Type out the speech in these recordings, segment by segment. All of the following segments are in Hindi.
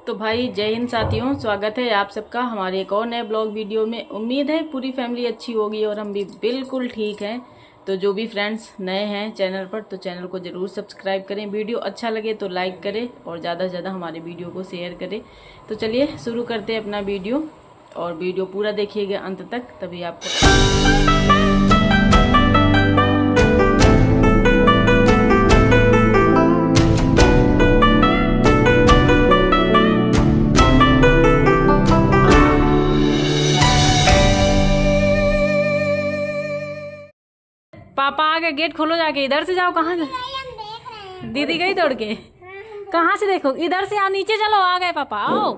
तो भाई जय हिंद साथियों, स्वागत है आप सबका हमारे एक और नए ब्लॉग वीडियो में। उम्मीद है पूरी फैमिली अच्छी होगी और हम भी बिल्कुल ठीक हैं। तो जो भी फ्रेंड्स नए हैं चैनल पर तो चैनल को ज़रूर सब्सक्राइब करें, वीडियो अच्छा लगे तो लाइक करें और ज़्यादा से ज़्यादा हमारे वीडियो को शेयर करें। तो चलिए शुरू करते हैं अपना वीडियो और वीडियो पूरा देखिएगा अंत तक, तभी आपको पापा आ गए। गेट खोलो, जाके इधर से जाओ। कहाँ दीदी गई दौड़ के? कहाँ से देखो? इधर से आओ, नीचे चलो। आ गए पापा, आओ।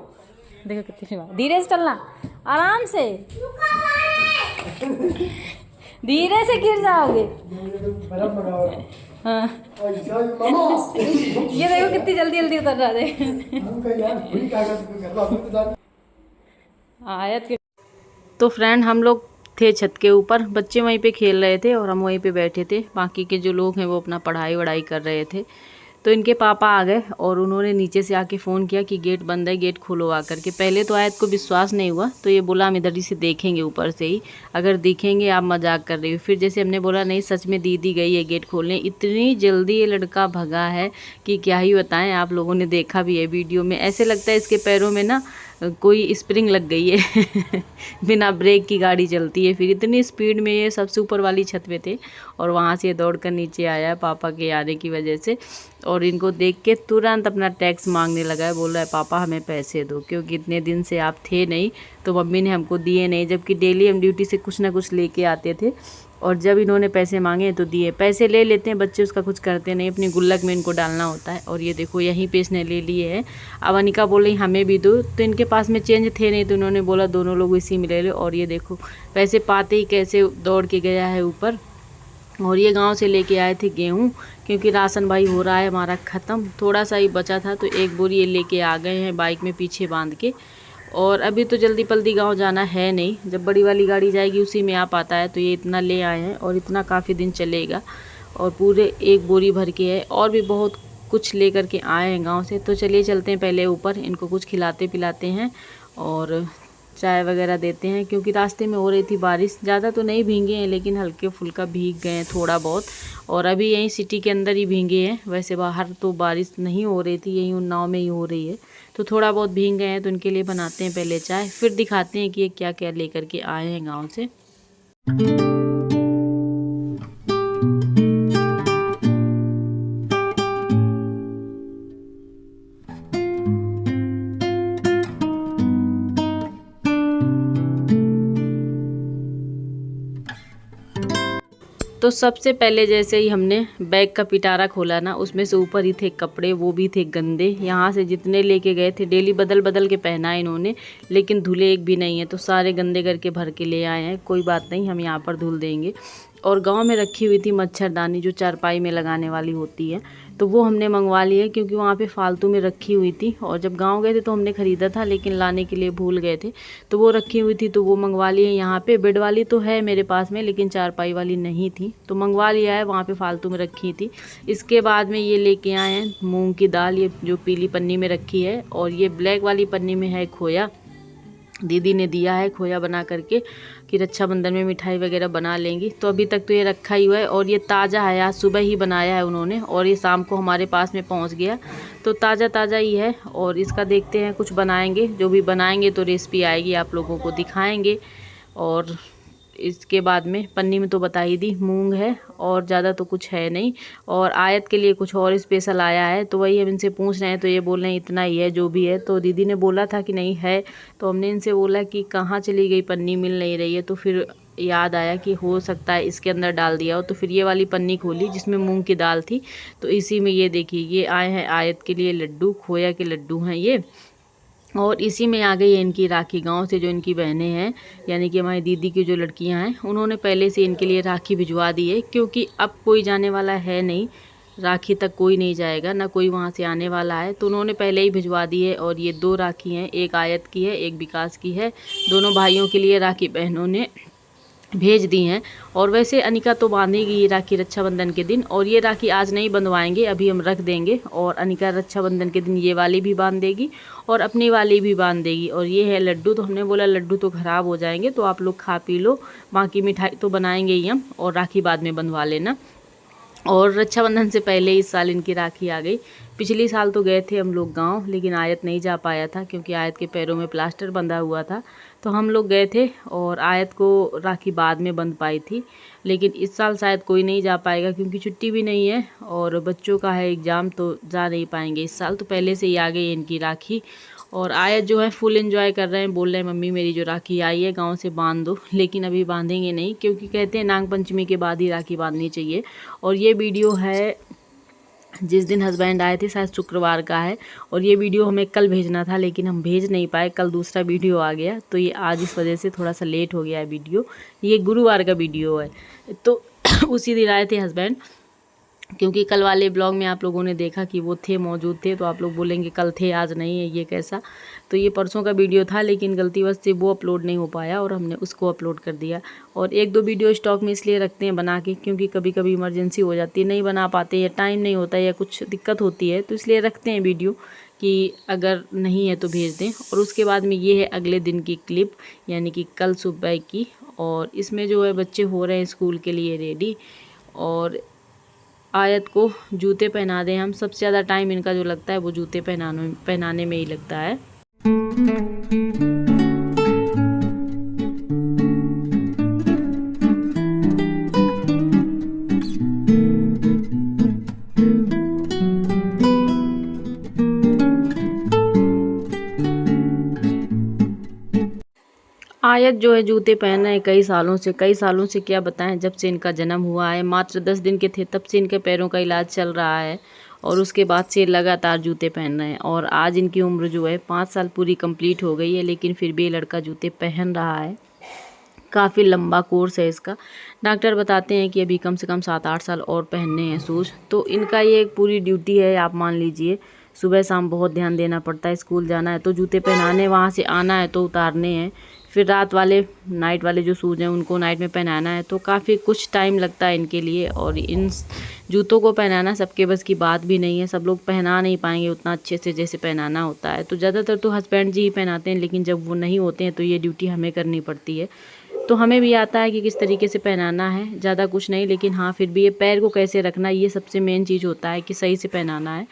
देखो कितनी बार, धीरे से चलना, आराम से, धीरे से गिर जाओगे। हाँ ये देखो कितनी जल्दी जल्दी उतर रहा है। आयत के तो फ्रेंड हम लोग थे छत के ऊपर, बच्चे वहीं पे खेल रहे थे और हम वहीं पे बैठे थे। बाकी के जो लोग हैं वो अपना पढ़ाई वढ़ाई कर रहे थे। तो इनके पापा आ गए और उन्होंने नीचे से आके फ़ोन किया कि गेट बंद है, गेट खोलो आ करके। पहले तो आयत को विश्वास नहीं हुआ, तो ये बोला हम इधर ही से देखेंगे, ऊपर से ही, अगर दिखेंगे आप मजाक कर रही हो। फिर जैसे हमने बोला नहीं सच में दीदी गई है गेट खोलने, इतनी जल्दी ये लड़का भगा है कि क्या ही बताएं। आप लोगों ने देखा भी है वीडियो में, ऐसे लगता है इसके पैरों में ना कोई स्प्रिंग लग गई है। बिना ब्रेक की गाड़ी चलती है। फिर इतनी स्पीड में ये सबसे ऊपर वाली छत पे थे और वहाँ से दौड़ कर नीचे आया पापा के आने की वजह से। और इनको देख के तुरंत अपना टैक्स मांगने लगा है। बोल रहा है पापा हमें पैसे दो, क्योंकि इतने दिन से आप थे नहीं तो मम्मी ने हमको दिए नहीं, जबकि डेली हम ड्यूटी से कुछ ना कुछ लेके आते थे। और जब इन्होंने पैसे मांगे तो दिए। पैसे ले लेते हैं बच्चे, उसका कुछ करते नहीं, अपनी गुल्लक में इनको डालना होता है। और ये देखो यहीं पे इसने ले लिए हैं। अब अनिका बोल रही हमें भी दो, तो इनके पास में चेंज थे नहीं, तो इन्होंने बोला दोनों लोग इसी में ले लो। और ये देखो पैसे पाते ही कैसे दौड़ के गया है ऊपर। और ये गांव से लेके आए थे गेहूं, क्योंकि राशन भाई हो रहा है हमारा ख़त्म, थोड़ा सा ही बचा था, तो एक बोरी ये लेके आ गए हैं बाइक में पीछे बांध के। और अभी तो जल्दी पल्दी गांव जाना है नहीं, जब बड़ी वाली गाड़ी जाएगी उसी में आ पाता है। तो ये इतना ले आए हैं और इतना काफ़ी दिन चलेगा। और पूरे एक बोरी भर के है, और भी बहुत कुछ ले कर के आए हैं गांव से। तो चलिए चलते हैं पहले ऊपर, इनको कुछ खिलाते पिलाते हैं और चाय वगैरह देते हैं। क्योंकि रास्ते में हो रही थी बारिश, ज़्यादा तो नहीं भीगे हैं लेकिन हल्के फुल्का भीग गए हैं थोड़ा बहुत। और अभी यहीं सिटी के अंदर ही भीगे हैं, वैसे बाहर तो बारिश नहीं हो रही थी, यहीं उन्नाव में ही हो रही है। तो थोड़ा बहुत भीग गए हैं, तो उनके लिए बनाते हैं पहले चाय, फिर दिखाते हैं कि ये क्या क्या लेकर के आए हैं गाँव से। तो सबसे पहले जैसे ही हमने बैग का पिटारा खोला ना, उसमें से ऊपर ही थे कपड़े, वो भी थे गंदे। यहाँ से जितने लेके गए थे, डेली बदल बदल के पहना है इन्होंने, लेकिन धुले एक भी नहीं है। तो सारे गंदे करके भर के ले आए हैं। कोई बात नहीं, हम यहाँ पर धुल देंगे। और गांव में रखी हुई थी मच्छरदानी, जो चारपाई में लगाने वाली होती है, तो वो हमने मंगवा ली है, क्योंकि वहाँ पे फालतू में रखी हुई थी। और जब गांव गए थे तो हमने ख़रीदा था, लेकिन लाने के लिए भूल गए थे, तो वो रखी हुई थी, तो वो मंगवा ली है। यहाँ पे बेड वाली तो है मेरे पास में, लेकिन चारपाई वाली नहीं थी, तो मंगवा लिया है, वहाँ पे फालतू में रखी थी। इसके बाद में ये लेके आए हैं मूँग की दाल, ये जो पीली पन्नी में रखी है, और ये ब्लैक वाली पन्नी में है खोया। दीदी ने दिया है खोया बना करके कि रक्षाबंधन में मिठाई वगैरह बना लेंगी। तो अभी तक तो ये रखा ही हुआ है, और ये ताज़ा है, आज सुबह ही बनाया है उन्होंने, और ये शाम को हमारे पास में पहुंच गया। तो ताज़ा ताज़ा ही है। और इसका देखते हैं कुछ बनाएंगे, जो भी बनाएंगे तो रेसिपी आएगी, आप लोगों को दिखाएंगे। और इसके बाद में पन्नी में तो बता ही दी, मूंग है और ज़्यादा तो कुछ है नहीं। और आयत के लिए कुछ और स्पेशल आया है, तो वही हम इनसे पूछ रहे हैं, तो ये बोल रहे हैं इतना ही है जो भी है। तो दीदी ने बोला था कि नहीं है, तो हमने इनसे बोला कि कहाँ चली गई पन्नी, मिल नहीं रही है। तो फिर याद आया कि हो सकता है इसके अंदर डाल दिया हो। तो फिर ये वाली पन्नी खोली जिसमें मूंग की दाल थी, तो इसी में ये देखिए ये आए हैं आयत के लिए लड्डू, खोया के लड्डू हैं ये। और इसी में आ गई है इनकी राखी, गांव से जो इनकी बहनें हैं, यानी कि हमारी दीदी की जो लड़कियां हैं, उन्होंने पहले से इनके लिए राखी भिजवा दी है। क्योंकि अब कोई जाने वाला है नहीं, राखी तक कोई नहीं जाएगा, ना कोई वहां से आने वाला है, तो उन्होंने पहले ही भिजवा दी है। और ये 2 राखी हैं, एक आयत की है, एक विकास की है। दोनों भाइयों के लिए राखी बहनों ने भेज दी हैं। और वैसे अनिका तो बांधेगी ये राखी रक्षाबंधन के दिन, और ये राखी आज नहीं बंधवाएंगे, अभी हम रख देंगे। और अनिका रक्षाबंधन के दिन ये वाली भी बांध देगी और अपनी वाली भी बांध देगी। और ये है लड्डू, तो हमने बोला लड्डू तो ख़राब हो जाएंगे, तो आप लोग खा पी लो, बाकी मिठाई तो बनाएंगे ही हम, और राखी बाद में बंधवा लेना। और रक्षाबंधन से पहले इस साल इनकी राखी आ गई। पिछली साल तो गए थे हम लोग गांव, लेकिन आयत नहीं जा पाया था क्योंकि आयत के पैरों में प्लास्टर बंधा हुआ था, तो हम लोग गए थे और आयत को राखी बाद में बंध पाई थी। लेकिन इस साल शायद कोई नहीं जा पाएगा क्योंकि छुट्टी भी नहीं है और बच्चों का है एग्ज़ाम, तो जा नहीं पाएंगे इस साल। तो पहले से ही आ गई इनकी राखी। और आयत जो है फुल एंजॉय कर रहे हैं, बोल रहे हैं मम्मी मेरी जो राखी आई है गांव से बांध दो, लेकिन अभी बांधेंगे नहीं क्योंकि कहते हैं नाग पंचमी के बाद ही राखी बांधनी चाहिए। और ये वीडियो है जिस दिन हस्बैंड आए थे, शायद शुक्रवार का है, और ये वीडियो हमें कल भेजना था लेकिन हम भेज नहीं पाए, कल दूसरा वीडियो आ गया, तो ये आज इस वजह से थोड़ा सा लेट हो गया है वीडियो। ये गुरुवार का वीडियो है, तो उसी दिन आए थे हस्बैंड, क्योंकि कल वाले ब्लॉग में आप लोगों ने देखा कि वो थे, मौजूद थे, तो आप लोग बोलेंगे कल थे आज नहीं है, ये कैसा। तो ये परसों का वीडियो था लेकिन गलतीवश से वो अपलोड नहीं हो पाया और हमने उसको अपलोड कर दिया। और एक दो वीडियो स्टॉक में इसलिए रखते हैं बना के क्योंकि कभी कभी इमरजेंसी हो जाती है, नहीं बना पाते या टाइम नहीं होता या कुछ दिक्कत होती है, तो इसलिए रखते हैं वीडियो कि अगर नहीं है तो भेज दें। और उसके बाद में ये है अगले दिन की क्लिप, यानी कि कल सुबह की। और इसमें जो है बच्चे हो रहे हैं स्कूल के लिए रेडी, और आयत को जूते पहना दें हम। सबसे ज़्यादा टाइम इनका जो लगता है वो जूते पहनाने में ही लगता है। आयत जो है जूते पहन रहे हैं कई सालों से क्या बताएं, जब से इनका जन्म हुआ है, मात्र 10 दिन के थे तब से इनके पैरों का इलाज चल रहा है और उसके बाद से लगातार जूते पहन रहे हैं। और आज इनकी उम्र जो है 5 साल पूरी कंप्लीट हो गई है, लेकिन फिर भी ये लड़का जूते पहन रहा है। काफ़ी लंबा कोर्स है इसका। डॉक्टर बताते हैं कि अभी कम से कम 7-8 साल और पहनने हैं शूज़। तो इनका ये एक पूरी ड्यूटी है, आप मान लीजिए। सुबह शाम बहुत ध्यान देना पड़ता है, स्कूल जाना है तो जूते पहनाने, वहाँ से आना है तो उतारने हैं, फिर रात वाले नाइट वाले जो शूज़ हैं उनको नाइट में पहनाना है, तो काफ़ी कुछ टाइम लगता है इनके लिए। और इन जूतों को पहनाना सबके बस की बात भी नहीं है, सब लोग पहना नहीं पाएंगे उतना अच्छे से जैसे पहनाना होता है। तो ज़्यादातर तो हस्बैंड जी ही पहनाते हैं, लेकिन जब वो नहीं होते हैं तो ये ड्यूटी हमें करनी पड़ती है। तो हमें भी आता है कि किस तरीके से पहनाना है, ज़्यादा कुछ नहीं, लेकिन हाँ फिर भी ये पैर को कैसे रखना, ये सबसे मेन चीज़ होता है कि सही से पहनाना है।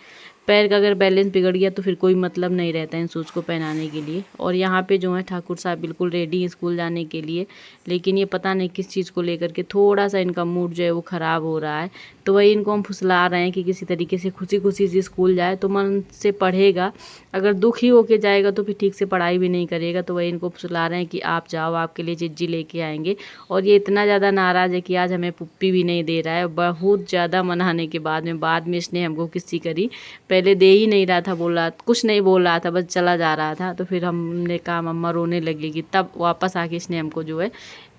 पैर का अगर बैलेंस बिगड़ गया तो फिर कोई मतलब नहीं रहता है इन शूज़ को पहनाने के लिए। और यहाँ पे जो है ठाकुर साहब बिल्कुल रेडी हैं स्कूल जाने के लिए, लेकिन ये पता नहीं किस चीज़ को लेकर के थोड़ा सा इनका मूड जो है वो ख़राब हो रहा है। तो वही इनको हम फुसला रहे हैं कि किसी तरीके से खुशी खुशी से स्कूल जाए तो मन से पढ़ेगा, अगर दुखी होके जाएगा तो फिर ठीक से पढ़ाई भी नहीं करेगा। तो वही इनको फुसला रहे हैं कि आप जाओ, आपके लिए चिज्जी लेके आएंगे। और ये इतना ज़्यादा नाराज़ है कि आज हमें पुप्पी भी नहीं दे रहा है। बहुत ज़्यादा मनाने के बाद में इसने हमको किस्सी करी, पहले दे ही नहीं रहा था, कुछ नहीं बोल रहा था, बस चला जा रहा था। तो फिर हमने कहा मम्मा रोने लगेगी, तब वापस आके इसने हमको जो है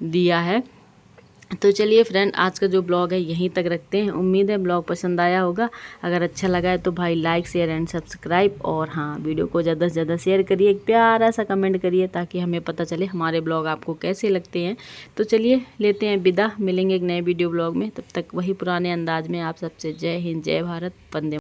दिया है। तो चलिए फ्रेंड, आज का जो ब्लॉग है यहीं तक रखते हैं। उम्मीद है ब्लॉग पसंद आया होगा। अगर अच्छा लगा है तो भाई लाइक शेयर एंड सब्सक्राइब, और हाँ वीडियो को ज़्यादा से ज़्यादा शेयर करिए, एक प्यारा सा कमेंट करिए ताकि हमें पता चले हमारे ब्लॉग आपको कैसे लगते हैं। तो चलिए लेते हैं विदा, मिलेंगे एक नए वीडियो ब्लॉग में, तब तक वही पुराने अंदाज में आप सबसे जय हिंद, जय भारत, वंदे।